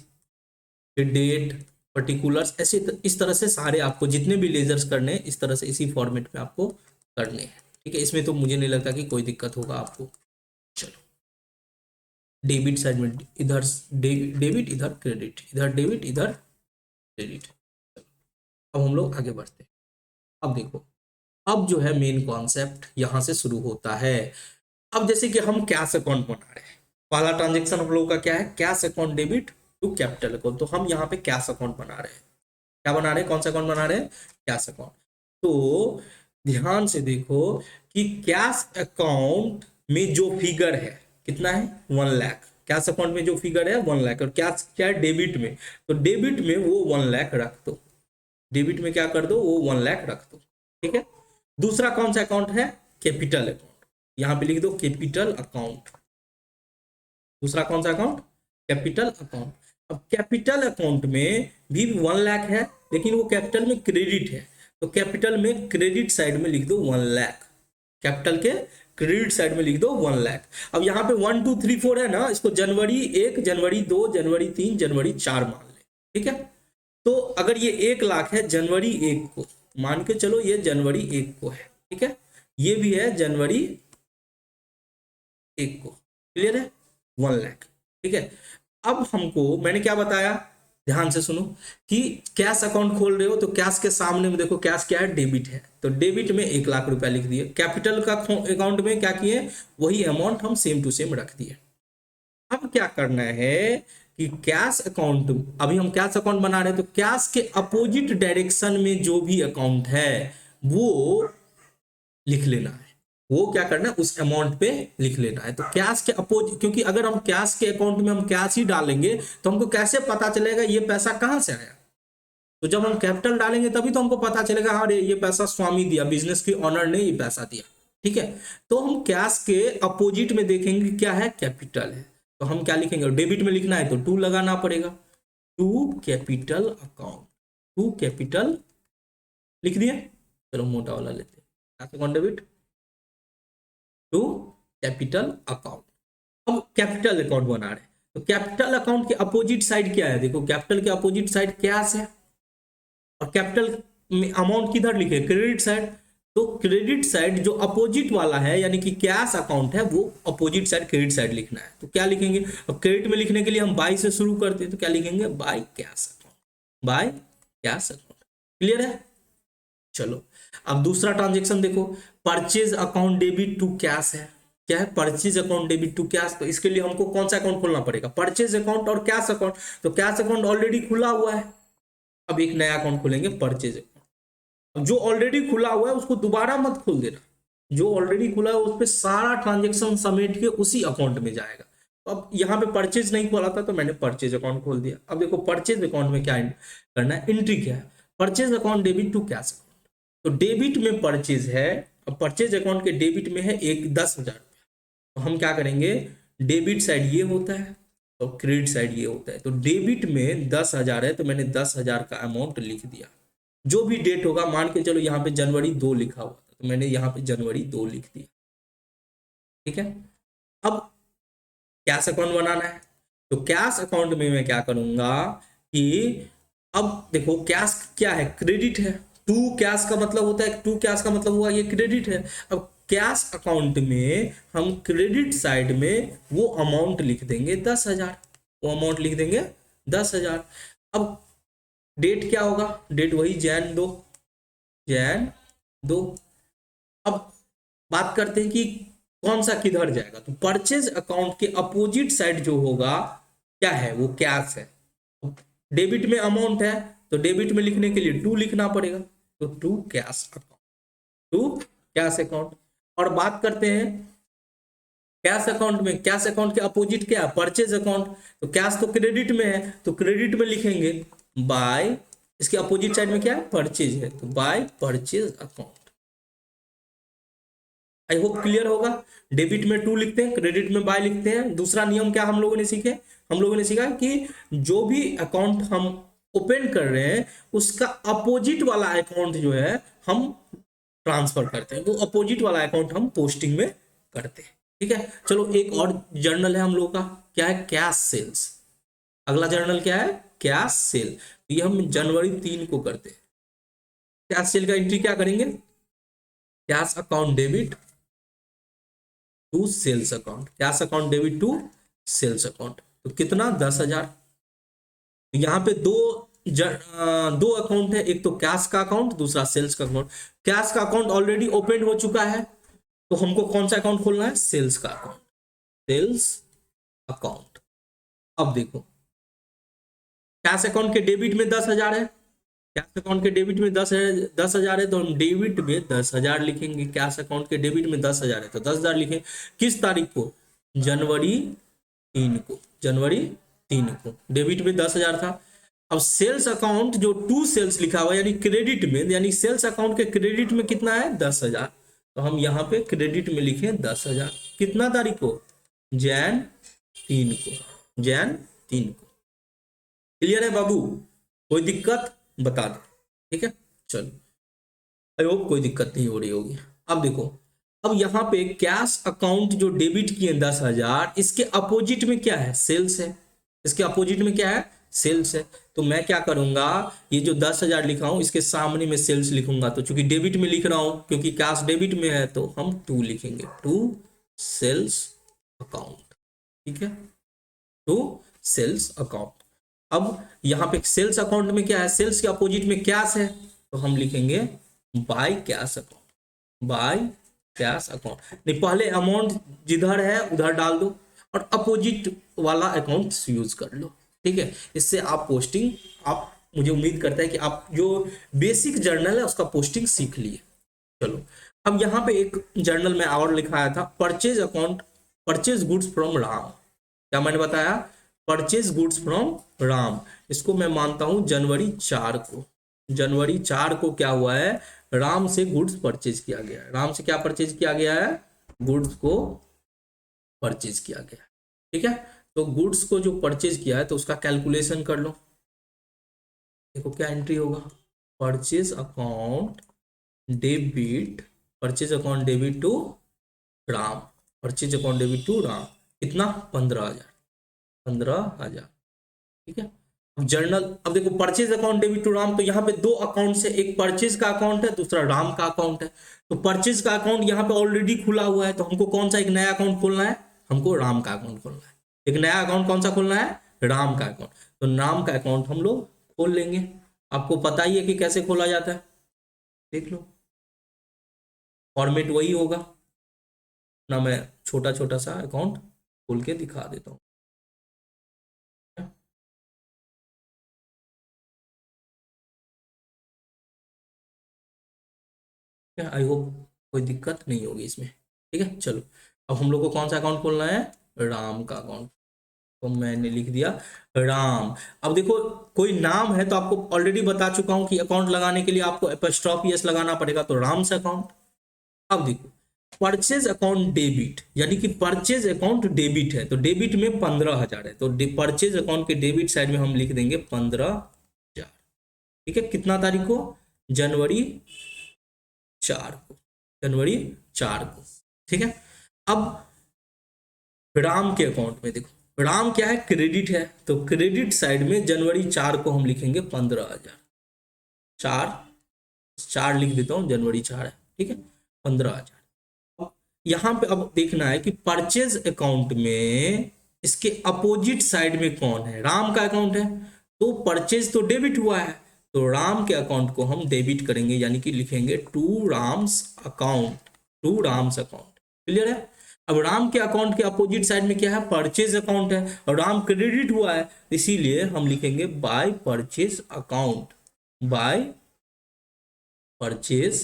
फिर डेट, पर्टिकुलर्स, ऐसे इस तरह से सारे आपको जितने भी लेजर्स करने हैं इस तरह से इसी फॉर्मेट में आपको करने हैं। ठीक है, इसमें तो मुझे नहीं लगता कि कोई दिक्कत होगा आपको। चलो, डेबिट साइड में इधर डेबिट, इधर क्रेडिट, इधर डेबिट, इधर क्रेडिट। अब हम लोग आगे बढ़ते हैं। अब देखो, अब जो है मेन कॉन्सेप्ट यहां से शुरू होता है। अब जैसे कि हम कैश अकाउंट बना रहे हैं, पहला ट्रांजेक्शन हम लोगों का क्या है, cash account debit to capital account. तो हम यहाँ पे कैश अकाउंट बना रहे हैं। क्या बना रहे हैं, कौन सा अकाउंट बना रहे हैं, कैश अकाउंट। तो ध्यान से देखो कि कैश अकाउंट में जो फिगर है कितना है, 1 लाख। कैश अकाउंट में जो फिगर है 1 लाख, और कैश क्या है, डेबिट में, तो डेबिट में वो 1 लाख रख दो, डेबिट में क्या कर दो, वो 1 लाख रख दो। ठीक है, दूसरा कौन सा अकाउंट है, कैपिटल अकाउंट, यहां पे लिख दो कैपिटल अकाउंट। दूसरा कौन सा अकाउंट, कैपिटल अकाउंट। अब कैपिटल अकाउंट में भी 1 लाख है, लेकिन वो कैपिटल में क्रेडिट है, तो कैपिटल में क्रेडिट साइड में लिख दो 1 लाख, कैपिटल के क्रेडिट साइड में लिख दो 1 लाख। अब यहाँ पे 1 2 3 4 है ना, इसको जनवरी 1, जनवरी 2, जनवरी 3, जनवरी 4 मान ले। ठीक है, तो अगर ये 1 लाख है जनवरी 1 को, मान के चलो ये जनवरी 1 को है। ठीक है, ये भी है जनवरी 1 को, क्लियर है, 1 लाख। ठीक है, अब हमको मैंने क्या बताया, ध्यान से सुनो, कि कैश अकाउंट खोल रहे हो तो कैश के सामने में देखो, कैश क्या है, डेबिट है, तो डेबिट में 1 लाख रुपया लिख दिए। कैपिटल का अकाउंट में क्या किए, वही अमाउंट हम सेम टू सेम रख दिए। अब क्या करना है कि कैश अकाउंट, अभी हम कैश अकाउंट बना रहे हैं, तो कैश के अपोजिट डायरेक्शन में जो भी अकाउंट है वो लिख लेना है, वो क्या करना है, उस अमाउंट पे लिख लेना है। तो कैश के अपोजिट, क्योंकि अगर हम कैश के अकाउंट में हम कैश ही डालेंगे तो हमको कैसे पता चलेगा ये पैसा कहां से आया, तो जब हम कैपिटल डालेंगे तभी तो हमको पता चलेगा, हाँ ये पैसा स्वामी दिया, बिजनेस के ऑनर ने ये पैसा दिया। ठीक है, तो हम कैश के अपोजिट में देखेंगे क्या है, कैपिटल है, तो हम क्या लिखेंगे, डेबिट में लिखना है तो टू लगाना पड़ेगा, to capital account, to capital लिख दिए। चलो मोटा वाला लेते हैं, account debit to capital account. अब कैपिटल अकाउंट बना रहे हैं, तो कैपिटल अकाउंट के अपोजिट साइड क्या है, देखो कैपिटल के अपोजिट साइड कैश है, और कैपिटल में अमाउंट किधर लिखे, क्रेडिट साइड, तो क्रेडिट साइड जो अपोजिट वाला है यानी कि कैश अकाउंट है वो अपोजिट साइड क्रेडिट साइड लिखना है। तो क्या लिखेंगे, अब क्रेडिट में लिखने के लिए हम बाय से शुरू करते हैं, तो क्या लिखेंगे, by cash account, by cash account. Clear है, चलो अब दूसरा ट्रांजेक्शन देखो, purchase account debit to cash है, क्या है, purchase account debit to cash. तो इसके लिए हमको कौन सा अकाउंट खोलना पड़ेगा, परचेज अकाउंट और कैश अकाउंट। तो कैश अकाउंट ऑलरेडी खुला हुआ है, अब एक नया अकाउंट खोलेंगे, परचेज अकाउंट। जो ऑलरेडी खुला हुआ है उसको दोबारा मत खोल देना, जो ऑलरेडी खुला है उस पर सारा ट्रांजेक्शन समेट के उसी अकाउंट में जाएगा। तो अब यहाँ पे परचेज नहीं खोला था तो मैंने परचेज अकाउंट खोल दिया। अब देखो परचेज अकाउंट में क्या करना है, एंट्री क्या है, purchase account debit to cash account. तो डेबिट में परचेज है, अब परचेज अकाउंट के डेबिट में है 10,000 रुपया, तो हम क्या करेंगे, डेबिट साइड ये होता है, तो क्रेडिट साइड ये होता है। तो डेबिट में 10,000 है तो मैंने 10,000 का अमाउंट लिख दिया। जो भी डेट होगा, मान के चलो यहाँ पे जनवरी 2 लिखा हुआ था तो मैंने यहाँ पे जनवरी 2 लिख दिया। ठीक है, अब कैश अकाउंट बनाना है। तो कैश अकाउंट में मैं क्या करूंगा कि अब देखो कैश क्या है, क्रेडिट है। टू कैश का मतलब होता है, टू कैश का मतलब हुआ ये क्रेडिट है। अब कैश अकाउंट में हम क्रेडिट साइड में वो अमाउंट लिख देंगे 10,000, वो अमाउंट लिख देंगे 10,000। अब डेट क्या होगा, डेट वही जैन 2, जैन 2। अब बात करते हैं कि कौन सा किधर जाएगा। तो परचेज अकाउंट के अपोजिट साइड जो होगा क्या है, वो कैश है। डेबिट में अमाउंट है तो डेबिट में लिखने के लिए 2 लिखना पड़ेगा, तो to cash account, to cash account. और बात करते हैं कैश अकाउंट में, कैश अकाउंट के अपोजिट क्या है, परचेज अकाउंट। तो कैश तो क्रेडिट में है तो क्रेडिट में लिखेंगे बाय, इसके अपोजिट साइड में क्या है, परचेज है, तो by purchase account. I hope clear होगा। डेबिट में 2 लिखते हैं, क्रेडिट में बाय लिखते हैं। दूसरा नियम क्या हम लोगों ने सीखे, हम लोगों ने सीखा कि जो भी अकाउंट हम ओपन कर रहे हैं उसका अपोजिट वाला अकाउंट जो है हम ट्रांसफर करते हैं, वो अपोजिट वाला अकाउंट हम पोस्टिंग में करते हैं। ठीक है, चलो एक और जर्नल है हम लोग का, क्या है, कैश सेल्स। अगला जर्नल क्या है, कैश सेल। ये हम जनवरी 3 को करते हैं। कैश सेल का एंट्री क्या करेंगे, cash account debit to sales account, cash account debit to sales account. तो कितना, 10,000। यहाँ पे दो अकाउंट है, एक तो कैश का अकाउंट, दूसरा सेल्स का अकाउंट। कैश का अकाउंट ऑलरेडी ओपन हो चुका है तो हमको कौन सा अकाउंट खोलना है, सेल्स का अकाउंट, सेल्स अकाउंट। अब देखो कैश अकाउंट के डेबिट में 10,000 है, कैश अकाउंट के डेबिट में 10,000 है तो हम डेबिट में 10,000 लिखेंगे। कैश अकाउंट के डेबिट में 10,000 है तो 10,000 लिखेंगे। किस तारीख को, जनवरी 3 को, जनवरी 3 को डेबिट में 10,000 था। अब सेल्स अकाउंट जो टू सेल्स लिखा हुआ यानी क्रेडिट में, यानी सेल्स अकाउंट के क्रेडिट में कितना है, 10,000। तो हम यहाँ पे क्रेडिट में लिखे 10,000। कितना तारीख को, जैन 3 को, जैन 3 को। क्लियर है बाबू, कोई दिक्कत बता दो। ठीक है, चलो आई होप कोई दिक्कत नहीं हो रही होगी। अब देखो, अब यहाँ पे कैश अकाउंट जो डेबिट किए 10,000, इसके अपोजिट में क्या है, सेल्स है। इसके अपोजिट में क्या है, सेल्स है। तो मैं क्या करूंगा, ये जो 10,000 लिखा हूं इसके सामने में सेल्स लिखूंगा। तो चूंकि डेबिट में लिख रहा हूं, क्योंकि कैश डेबिट में है तो हम 2 लिखेंगे, टू सेल्स अकाउंट। ठीक है, टू सेल्स अकाउंट। अब यहाँ पे सेल्स अकाउंट में क्या है, सेल्स के अपोजिट में कैश है तो हम लिखेंगे by cash account, by cash account. नहीं, पहले अमाउंट जिधर है उधर डाल दो और अपोजिट वाला अकाउंट यूज कर लो। ठीक है, इससे आप पोस्टिंग, आप, मुझे उम्मीद करता है कि आप जो बेसिक जर्नल है उसका पोस्टिंग सीख लिए। चलो अब यहाँ पे एक जर्नल में और लिखाया था, purchase account, purchase goods from Ram. क्या मैंने बताया, परचेज गुड्स फ्रॉम राम। इसको मैं मानता हूं जनवरी 4 को, जनवरी 4 को क्या हुआ है, राम से गुड्स परचेज किया गया है। राम से क्या परचेज किया गया है, गुड्स को परचेज किया गया है। ठीक है, तो गुड्स को जो परचेज किया है तो उसका कैलकुलेशन कर लो। देखो क्या एंट्री होगा, purchase account debit, purchase account debit to Ram, purchase account debit to Ram. कितना, 15,000, 15,000। ठीक है, अब जर्नल, अब देखो purchase account debit to Ram, तो यहाँ पे दो अकाउंट है, एक परचेज का अकाउंट है, दूसरा राम का अकाउंट है। तो परचेज का अकाउंट यहाँ पे ऑलरेडी खुला हुआ है तो हमको कौन सा एक नया अकाउंट खोलना है, हमको राम का अकाउंट खोलना है। एक नया अकाउंट कौन सा खोलना है, राम का अकाउंट। तो नाम का अकाउंट हम लोग खोल लेंगे। आपको पता ही है कि कैसे खोला जाता है, देख लो, फॉर्मेट वही होगा ना। मैं छोटा छोटा सा अकाउंट खोल के दिखा देता हूँ। आई होप कोई दिक्कत नहीं होगी इसमें। ठीक है, चलो अब हम लोग को कौन सा अकाउंट खोलना है, राम का अकाउंट। तो मैंने लिख दिया राम। अब देखो कोई नाम है तो आपको ऑलरेडी बता चुका हूं कि अकाउंट लगाने के लिए आपको एपोस्ट्रोफी एस लगाना पड़ेगा, तो राम से अकाउंट। अब देखो परचेज अकाउंट डेबिट, यानी कि परचेज अकाउंट डेबिट है, तो डेबिट में 15,000 है, तो परचेज अकाउंट के डेबिट साइड में हम लिख देंगे 15,000। ठीक है, कितना तारीख को? जनवरी 4 को, जनवरी 4 को। ठीक है, अब राम के अकाउंट में देखो, राम क्या है? क्रेडिट है, तो क्रेडिट साइड में जनवरी 4 को हम लिखेंगे 15,000। 4 लिख देता हूं, जनवरी 4 है। ठीक है, 15,000। यहां पे अब देखना है कि परचेज अकाउंट में इसके अपोजिट साइड में कौन है? राम का अकाउंट है, तो परचेज तो डेबिट हुआ है, तो राम के अकाउंट को हम डेबिट करेंगे, यानी कि लिखेंगे to Ram's account, to Ram's account. Clear है? अब राम के अकाउंट के अपोजिट साइड में क्या है? परचेज अकाउंट है, और राम क्रेडिट हुआ है, इसीलिए हम लिखेंगे by purchase account, by purchase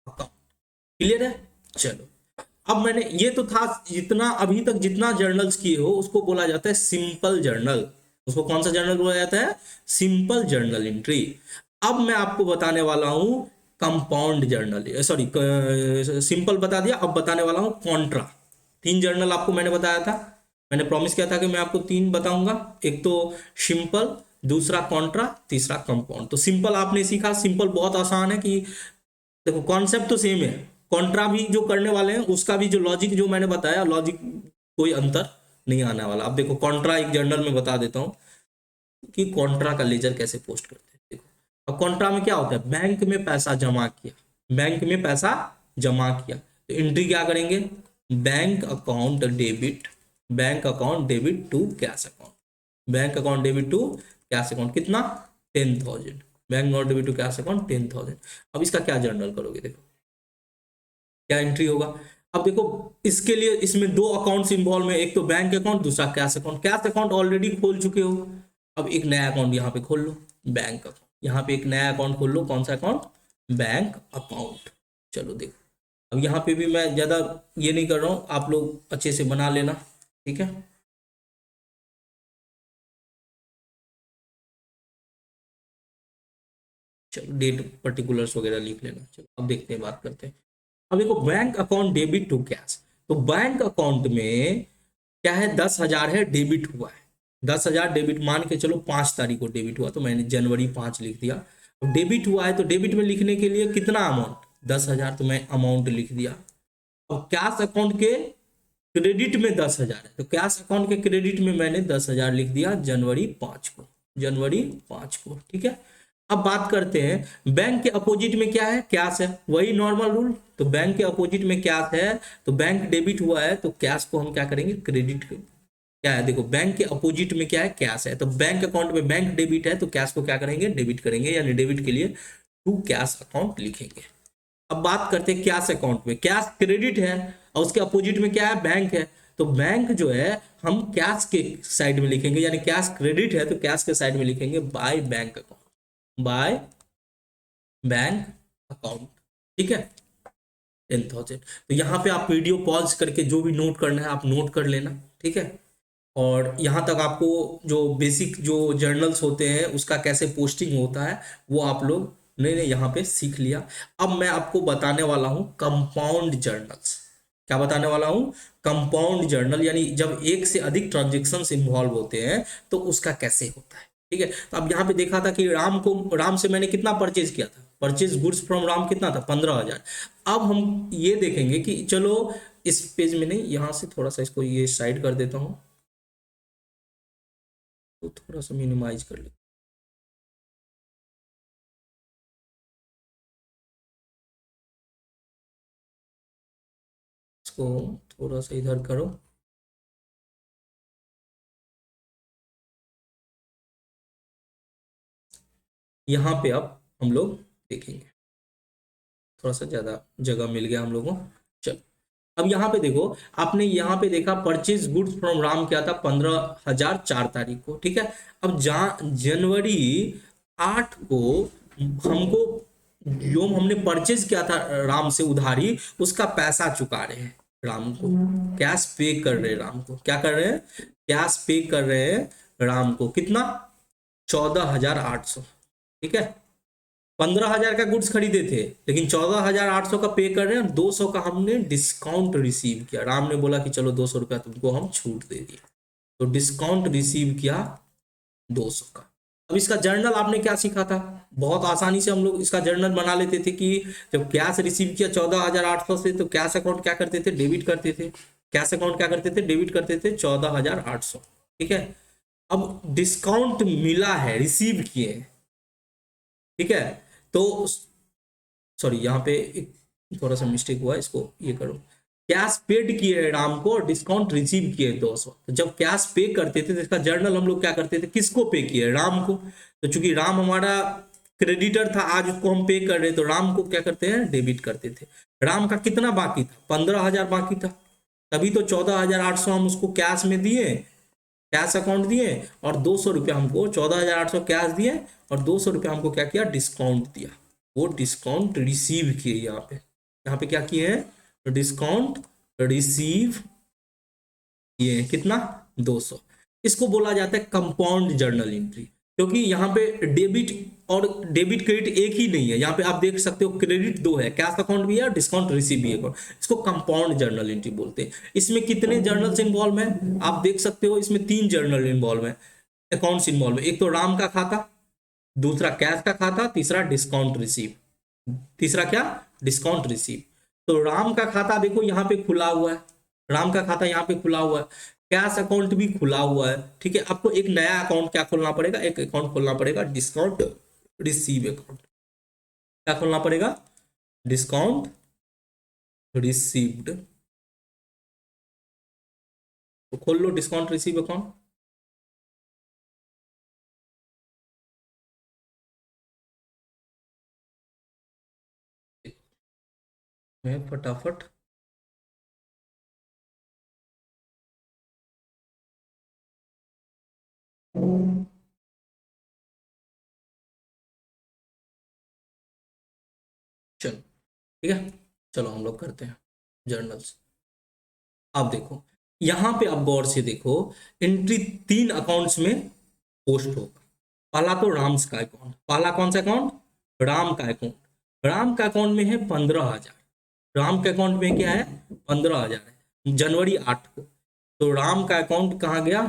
account. Clear है? चलो, अब मैंने ये तो था, जितना अभी तक जितना जर्नल्स किए हो उसको बोला जाता है सिंपल जर्नल। उसको कौन सा जर्नल बोला जाता है? Simple journal entry. अब मैं आपको बताने वाला हूं कंपाउंड जर्नल, सॉरी सिंपल बता दिया, अब बताने वाला हूं कॉन्ट्रा। 3 जर्नल आपको मैंने बताया था, मैंने प्रॉमिस किया था कि मैं आपको 3 बताऊंगा, एक तो सिंपल, दूसरा कॉन्ट्रा, तीसरा कंपाउंड। तो सिंपल आपने सीखा, सिंपल बहुत आसान है कि देखो कॉन्सेप्ट तो सेम है, कॉन्ट्रा भी जो करने वाले हैं उसका भी जो लॉजिक जो मैंने बताया, लॉजिक कोई अंतर नहीं आने वाला। अब देखो कॉन्ट्रा एक जर्नल में बता देता हूं कि कॉन्ट्रा का लेजर कैसे पोस्ट करते हैं। देखो, अब कॉन्ट्रा में क्या होता है? बैंक में पैसा जमा किया, बैंक में पैसा जमा किया, तो एंट्री क्या करेंगे? Bank account debit, bank account debit to cash account, bank account debit to cash account. कितना? 10,000, bank account debit to cash account 10,000। अब इसका क्या जर्नल करोगे? देखो क्या एंट्री होगा। अब देखो इसके लिए इसमें 2 अकाउंट्स इन्वॉल्व है, एक तो बैंक अकाउंट, दूसरा cash account. Cash account already खोल चुके हो, अब एक नया अकाउंट यहाँ पे खोल लो, बैंक अकाउंट। यहाँ पे एक नया अकाउंट खोल लो, कौन सा अकाउंट? Bank account. चलो देखो, अब यहाँ पे भी मैं ज्यादा ये नहीं कर रहा हूँ, आप लोग अच्छे से बना लेना। ठीक है, चलो डेट पर्टिकुलर्स वगैरह लिख लेना। चलो अब देखते हैं, बात करते हैं। अब देखो bank account debit to cash, तो बैंक अकाउंट में क्या है? 10,000 है, डेबिट हुआ है। 10,000 डेबिट, मान के चलो 5 तारीख को डेबिट हुआ, तो मैंने जनवरी 5 लिख दिया। अब डेबिट हुआ है, तो डेबिट में लिखने के लिए कितना अमाउंट? 10,000, तो मैं अमाउंट लिख दिया। अब कैश अकाउंट के क्रेडिट में 10,000 है, तो कैश अकाउंट के क्रेडिट में मैंने 10,000 लिख दिया जनवरी 5 को, जनवरी 5 को। ठीक है, अब बात करते हैं बैंक के अपोजिट में क्या है? कैश है, वही नॉर्मल रूल। तो बैंक के अपोजिट में कैश है, तो बैंक डेबिट हुआ है, तो कैश को हम क्या करेंगे? क्रेडिट। क्या है? देखो बैंक के अपोजिट में क्या है? कैश है, तो बैंक अकाउंट में बैंक डेबिट है, तो कैश को क्या करेंगे? डेबिट करेंगे, यानी डेबिट के लिए टू कैश अकाउंट लिखेंगे। अब बात करते हैं कैश अकाउंट में, कैश क्रेडिट है और उसके अपोजिट में क्या है? बैंक है, तो बैंक जो है हम कैश के साइड में लिखेंगे, यानी कैश क्रेडिट है तो कैश के साइड में लिखेंगे by bank account, by bank account. ठीक है, 10,000। तो यहाँ पे आप वीडियो पॉज करके जो भी नोट करना है आप नोट कर लेना। ठीक है, और यहाँ तक आपको जो बेसिक जो जर्नल्स होते हैं उसका कैसे पोस्टिंग होता है वो आप लोग ने यहाँ पे सीख लिया। अब मैं आपको बताने वाला हूँ कंपाउंड जर्नल्स। क्या बताने वाला हूँ? कंपाउंड जर्नल, यानी जब एक से अधिक ट्रांजेक्शन इन्वॉल्व होते हैं तो उसका कैसे होता है। ठीक है, तो अब यहाँ पे देखा था कि राम से मैंने कितना परचेज किया था? परचेज गुड्स फ्रॉम राम कितना था? 15,000। अब हम ये देखेंगे कि चलो इस पेज में नहीं, यहाँ से थोड़ा सा इसको ये साइड कर देता हूँ, तो थोड़ा सा मिनिमाइज कर ले, इसको थोड़ा सा इधर करो। यहाँ पे अब हम लोग देखेंगे, थोड़ा सा ज्यादा जगह मिल गया हम लोगों को। चलो अब यहाँ पे देखो, आपने यहाँ पे देखा परचेज गुड्स फ्रॉम राम क्या था? 15,000 4 तारीख को। ठीक है, अब जनवरी 8 को हमको जो हमने परचेज किया था राम से उधारी, उसका पैसा चुका रहे हैं राम को, कैश पे कर रहे हैं राम को। क्या कर रहे हैं? कैश पे कर रहे हैं राम को। कितना? 14,800। ठीक है, 15,000 का गुड्स खरीदे थे लेकिन 14,800 का पे कर रहे हैं और 200 का हमने डिस्काउंट रिसीव किया। राम ने बोला कि चलो 200 रुपया तुमको हम छूट दे दिए, तो डिस्काउंट रिसीव किया 200 का। अब इसका जर्नल आपने क्या सीखा था, बहुत आसानी से हम लोग इसका जर्नल बना लेते थे कि जब कैश रिसीव किया 14,800 से तो कैश अकाउंट क्या करते थे, डेबिट करते थे। कैश अकाउंट क्या करते थे, डेबिट करते थे 14,800। ठीक है, अब डिस्काउंट मिला है, रिसीव किए हैं, ठीक है। तो सॉरी यहाँ पे एक थोड़ा सा मिस्टेक हुआ है, इसको ये करो। कैश पेड किए राम को और डिस्काउंट रिसीव किए 200। तो जब कैश पे करते थे तो इसका जर्नल हम लोग क्या करते थे, किसको पे किए, राम को। तो चूंकि राम हमारा क्रेडिटर था, आज उसको हम पे कर रहे, तो राम को क्या करते हैं, डेबिट करते थे। राम का कितना बाकी था, 15,000 बाकी था, तभी तो 14,800 हम उसको कैश में दिए, कैश अकाउंट दिए, और 200 रुपया हमको, 14,800 कैश दिए और 200 रुपया हमको क्या किया, डिस्काउंट दिया। वो डिस्काउंट रिसीव किए, यहाँ पे क्या किए हैं, डिस्काउंट रिसीव किए, कितना, 200। इसको बोला जाता है कंपाउंड जर्नल एंट्री, क्योंकि यहाँ पे डेबिट और डेबिट क्रेडिट एक ही नहीं है। यहाँ पे आप देख सकते हो क्रेडिट दो है, कैश अकाउंट भी है, डिस्काउंट रिसीव भी है। इसको कंपाउंड जर्नल एंट्री बोलते हैं। इसमें कितने जर्नल्स इन्वॉल्व हैं, आप देख सकते हो इसमें 3 जर्नल इन्वॉल्व है, अकाउंट्स इन्वॉल्व है। एक तो राम का खाता, दूसरा कैश का खाता, तीसरा डिस्काउंट रिसीव, तीसरा क्या, डिस्काउंट रिसीव। तो राम का खाता देखो यहाँ पे खुला हुआ है, राम का खाता यहाँ पे खुला हुआ है, कैश अकाउंट भी खुला हुआ है। ठीक है, आपको एक नया अकाउंट क्या खोलना पड़ेगा, एक अकाउंट खोलना पड़ेगा, डिस्काउंट रिसीव अकाउंट। क्या खोलना पड़ेगा, डिस्काउंट रिसीव्ड। तो खोल लो डिस्काउंट रिसीव अकाउंट। मैं फटाफट चलो, ठीक है, चलो हम लोग करते हैं जर्नल्स। अब देखो यहां पे आप गौर से देखो, एंट्री 3 अकाउंट्स में पोस्ट होगा। पहला तो राम्स का अकाउंट, पहला कौन सा अकाउंट, राम का अकाउंट। राम का अकाउंट में है 15,000, राम के अकाउंट में क्या है, 15,000 है, जनवरी 8 को। तो राम का अकाउंट कहाँ गया,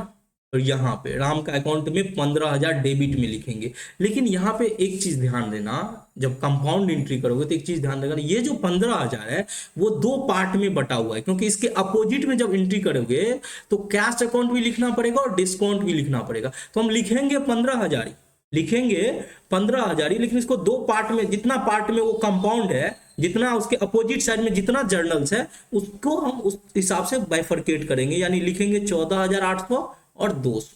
और यहाँ पे राम का अकाउंट में 15,000 डेबिट में लिखेंगे। लेकिन यहाँ पे एक चीज ध्यान देना, जब कंपाउंड एंट्री करोगे तो एक चीज ध्यान देना, ये जो 15,000 है वो 2 पार्ट में बटा हुआ है, क्योंकि इसके अपोजिट में जब एंट्री करोगे तो कैश अकाउंट भी लिखना पड़ेगा और डिस्काउंट भी लिखना पड़ेगा। तो हम लिखेंगे 15,000 ही, लिखेंगे 15,000 ही, लेकिन इसको 2 पार्ट में, जितना पार्ट में वो कंपाउंड है, जितना उसके अपोजिट साइड में जितना जर्नल्स है, उसको हम उस हिसाब से बाइफरकेट करेंगे, यानी लिखेंगे 14,800 और 200।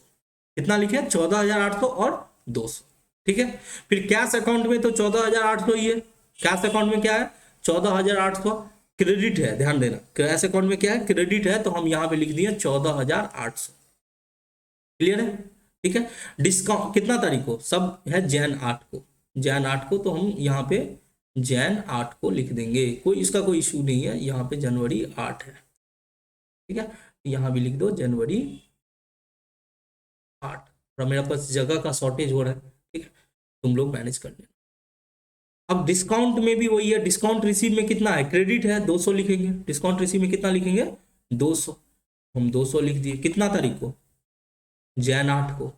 कितना लिखे, 14,800 और 200। ठीक है, फिर कैश अकाउंट में तो 14,800 ही है, कैश अकाउंट में क्या है, 14,800। क्रेडिट है, ध्यान देना, कैश अकाउंट में क्या है, क्रेडिट है, तो हम यहां पे लिख दिए 14,800। क्लियर है, ठीक है। डिस्काउंट कितना तारीख को, सब है जैन 8 को, जैन 8 को, तो हम यहाँ पे जैन 8 को लिख देंगे, कोई इसका कोई इशू नहीं है। यहाँ पे जनवरी 8 है, ठीक है, यहाँ भी लिख दो जनवरी 8। और मेरे पास जगह का शॉर्टेज हो रहा है, ठीक है, तुम लोग मैनेज कर लेना। अब डिस्काउंट में भी वही है, डिस्काउंट रिसीव में कितना है, क्रेडिट है, 200 लिखेंगे, डिस्काउंट रिसीव में कितना लिखेंगे, 200। हम 200 लिख दिए, कितना तारीख को, जैन 8 को,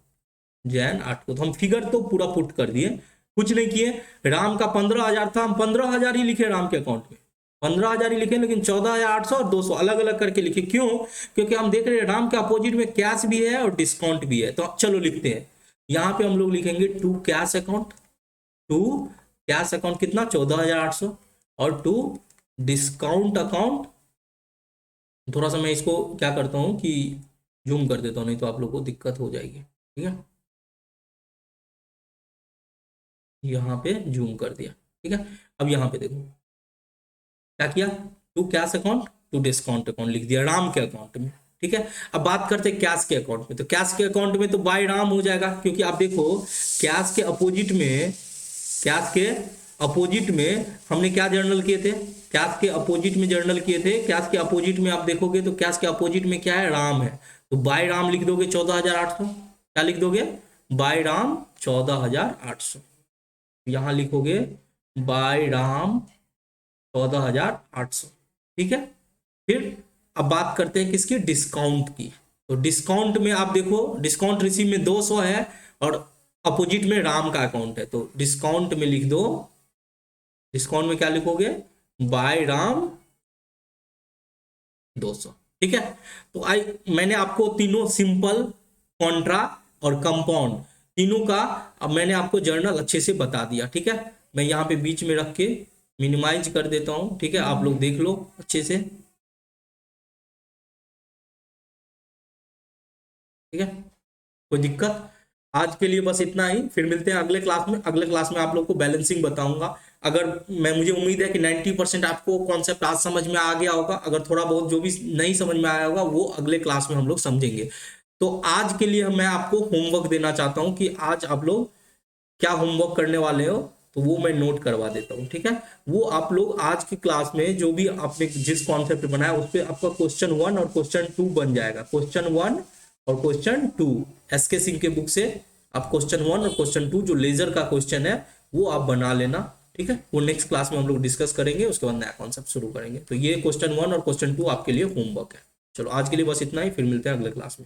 जैन 8 को। तो हम फिगर तो पूरा पुट कर दिए, कुछ नहीं किए। राम का 15,000 था, हम 15,000 ही लिखे राम के अकाउंट में, 15,000 ही लिखे, लेकिन 14,800 और 200 अलग अलग करके लिखे। क्यों, क्योंकि हम देख रहे हैं राम के अपोजिट में कैश भी है और डिस्काउंट भी है। तो चलो लिखते हैं, यहाँ पे हम लोग लिखेंगे to cash account, to cash account कितना, 14,800, और टू डिस्काउंट अकाउंट। थोड़ा सा मैं इसको क्या करता हूँ कि जूम कर देता हूँ, नहीं तो आप लोग को दिक्कत हो जाएगी, ठीक है। यहाँ पे जूम कर दिया, ठीक है। अब यहाँ पे देखो क्या किया, to cash account, to discount account लिख दिया राम के अकाउंट में, ठीक है। अब बात करते हैं कैश के अकाउंट में। तो कैश के अकाउंट में तो बाय राम हो जाएगा, क्योंकि आप देखो कैश के अपोजिट में, कैश के अपोजिट में हमने क्या जर्नल किए थे, कैश के अपोजिट में जर्नल किए थे। कैश के अपोजिट में आप देखोगे तो कैश के अपोजिट में क्या है, राम है, तो बाय राम लिख दोगे 14,800। क्या लिख दोगे, बाय राम 14,800, यहाँ लिखोगे बाय राम 14,800। ठीक है। फिर अब बात करते हैं किसकी, डिस्काउंट की। तो डिस्काउंट में आप देखो, डिस्काउंट रिसीव में 200 है और अपोजिट में राम का अकाउंट है, तो डिस्काउंट में लिख दो, डिस्काउंट में क्या लिखोगे, बाय राम 200। ठीक है। तो मैंने आपको तीनों सिंपल, कॉन्ट्रा और कंपाउंड तीनों का अब मैंने आपको जर्नल अच्छे से बता दिया। ठीक है। मैं यहाँ पे बीच में रख के मिनिमाइज कर देता हूँ। ठीक है, आप लोग देख लो अच्छे से। ठीक है, कोई दिक्कत? आज के लिए बस इतना ही, फिर मिलते हैं अगले क्लास में। अगले क्लास में आप लोग को बैलेंसिंग बताऊंगा। अगर मुझे उम्मीद है कि 90% आपको कॉन्सेप्ट आज समझ में आ गया होगा। अगर थोड़ा बहुत जो भी नहीं समझ में आया होगा वो अगले क्लास में हम लोग समझेंगे। तो आज के लिए मैं आपको होमवर्क देना चाहता हूं कि आज आप लोग क्या होमवर्क करने वाले हो, तो वो मैं नोट करवा देता हूँ। ठीक है, वो आप लोग आज की क्लास में जो भी आपने जिस कॉन्सेप्ट बनाया उस पर आपका क्वेश्चन 1 और क्वेश्चन 2 बन जाएगा। क्वेश्चन 1 और क्वेश्चन 2 एसके सिंह के बुक से आप क्वेश्चन 1 और क्वेश्चन 2 जो लेजर का क्वेश्चन है वो आप बना लेना। ठीक है, वो नेक्स्ट क्लास में हम लोग डिस्कस करेंगे, उसके बाद नया कॉन्सेप्ट शुरू करेंगे। तो ये क्वेश्चन 1 और क्वेश्चन 2 आपके लिए होमवर्क है। चलो आज के लिए बस इतना ही, फिर मिलते हैं अगले क्लास में।